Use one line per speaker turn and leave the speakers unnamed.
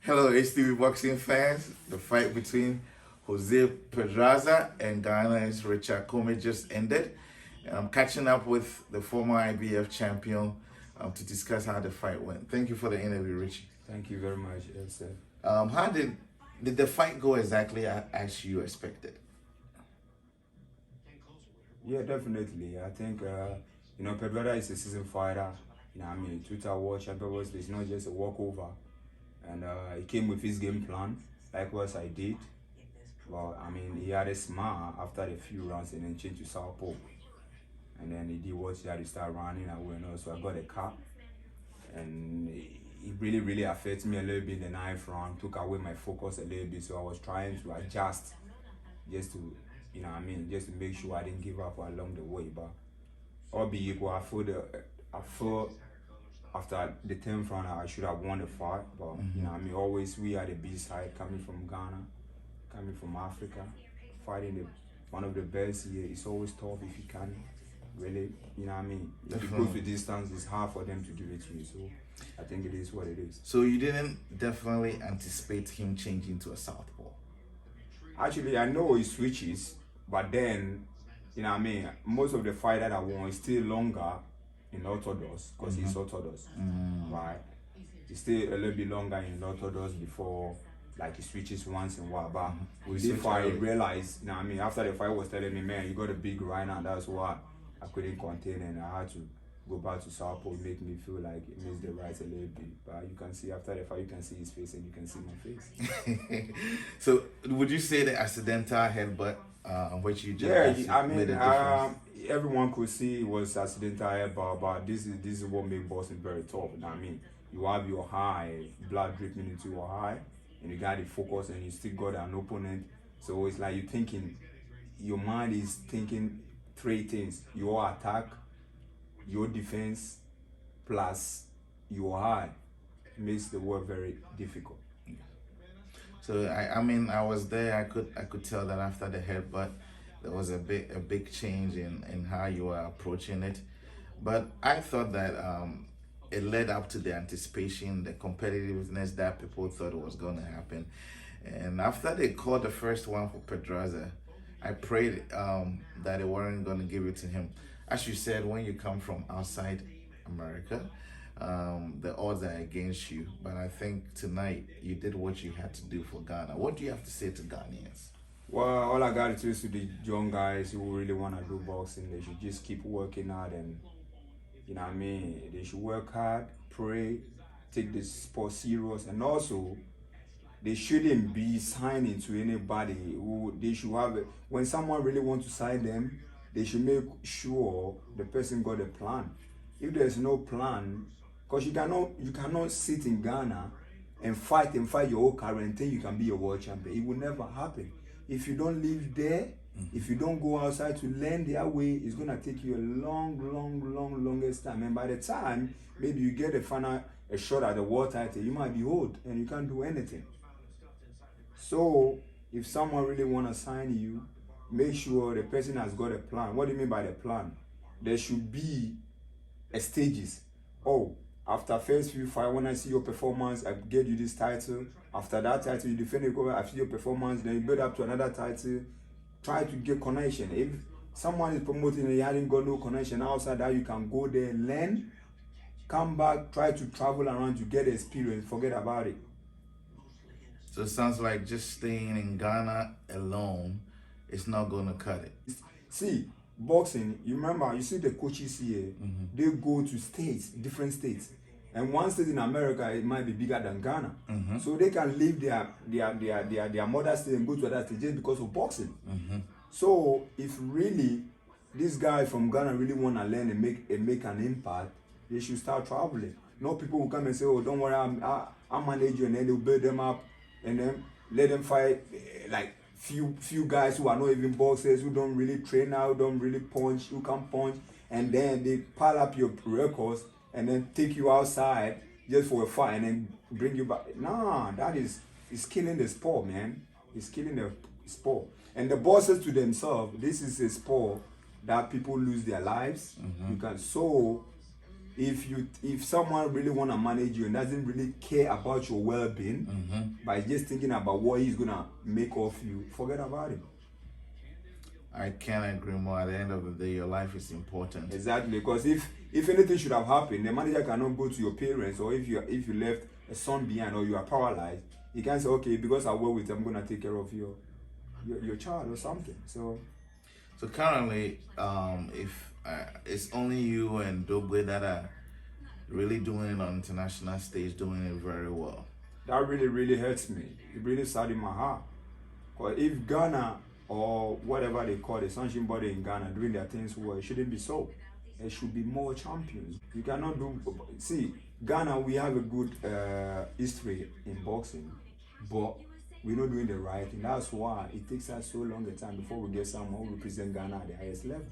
Hello, HTV boxing fans. The fight between Jose Pedraza and Ghana's Richard Commey just ended. And I'm catching up with the former IBF champion to discuss how the fight went. Thank you for the interview, Richie.
Thank you very much, sir.
How did the fight go exactly as you expected?
Yeah, definitely. I think Pedraza is a seasoned fighter. Twitter World Champion was it's not just a walkover, and he came with his game plan, likewise I did. Well, he had a smile after a few rounds and then changed to southpaw, and then he did what he had to start running away, and also I got a cap, and it really affected me a little bit in the ninth round, took away my focus a little bit, so I was trying to adjust just to just to make sure I didn't give up along the way. But all be equal, I feel after the 10th round I should have won the fight. But always we are the B side, coming from Ghana, coming from Africa, fighting one of the best here. It's always tough if you can really, if you go to distance, it's hard for them to give it to you. So I think it is what it is.
So you didn't definitely anticipate him changing to a southpaw?
Actually, I know he switches, but then, most of the fight that I won is still longer in orthodox, because he's orthodox, right? It's still a little bit longer in orthodox before, like, he switches once in a while. But with this fight, I realized, after the fight was telling me, man, you got a big right now, that's why I couldn't contain, and I had to go back to southpaw. It make me feel like it missed the right a little bit. But you can see after the fight, you can see his face and you can see my face.
So would you say the accidental headbutt, which you just made a difference?
Everyone could see it was accidental headbutt, but this is what makes boxing very tough. You have your high, blood dripping into your eye, and you got the focus, and you still got an opponent. So it's like your mind is thinking three things: your attack, your defense, plus your high. Makes the work very difficult.
So I was there. I could tell that after the headbutt, there was a big change in how you were approaching it. But I thought that it led up to the anticipation, the competitiveness that people thought was going to happen. And after they called the first one for Pedraza, I prayed that they weren't going to give it to him. As you said, when you come from outside America, the odds are against you. But I think tonight you did what you had to do for Ghana. What do you have to say to Ghanaians?
Well, all I got to say to the young guys who really want to do boxing, they should just keep working hard, and they should work hard, pray, take this sport serious, and also they shouldn't be signing to anybody who they should have. When someone really wants to sign them, they should make sure the person got a plan. If there's no plan, because you cannot sit in Ghana and fight your whole career and think you can be a world champion. It will never happen. If you don't live there, if you don't go outside to learn their way, it's gonna take you a longest time. And by the time maybe you get a shot at the world title, you might be old and you can't do anything. So if someone really wanna sign you, make sure the person has got a plan. What do you mean by the plan? There should be a stages. Oh, after first few fight, when I see your performance, I get you this title. After that title, you defend it. After your performance, then you build up to another title. Try to get connection. If someone is promoting and you haven't got no connection outside that, you can go there, learn, come back, try to travel around to get experience. Forget about it.
So it sounds like just staying in Ghana alone is not going to cut it.
See, boxing, you see the coaches here, they go to states, different states. And one state in America, it might be bigger than Ghana. So they can leave their mother state and go to other state just because of boxing. So if really this guy from Ghana really want to learn and make an impact, they should start traveling. No people will come and say, oh, don't worry, I'll manage you, and then they'll build them up and then let them fight like few guys who are not even boxers, who don't really train out, don't really punch, who can punch, and then they pile up your records and then take you outside just for a fight and then bring you back. Nah, it's killing the sport, man. It's killing the sport. And the bosses to themselves, this is a sport that people lose their lives. if someone really want to manage you and doesn't really care about your well-being, by just thinking about what he's gonna make of you, forget about it.
I can't agree more. At the end of the day, your life is important.
Exactly, because if anything should have happened, the manager cannot go to your parents, or if you left a son behind or you are paralyzed, he can't say, okay, because I work with you, I'm gonna take care of your child or something. So
currently, if it's only you and Dobwe that are really doing it on international stage, doing it very well.
that really hurts me. It really saddened my heart. Because if Ghana or whatever they call the sunshine body in Ghana doing their things well, it shouldn't be so. There should be more champions. You cannot do. See, Ghana, we have a good history in boxing, but we're not doing the right thing. That's why it takes us so long a time before we get someone who represent Ghana at the highest level.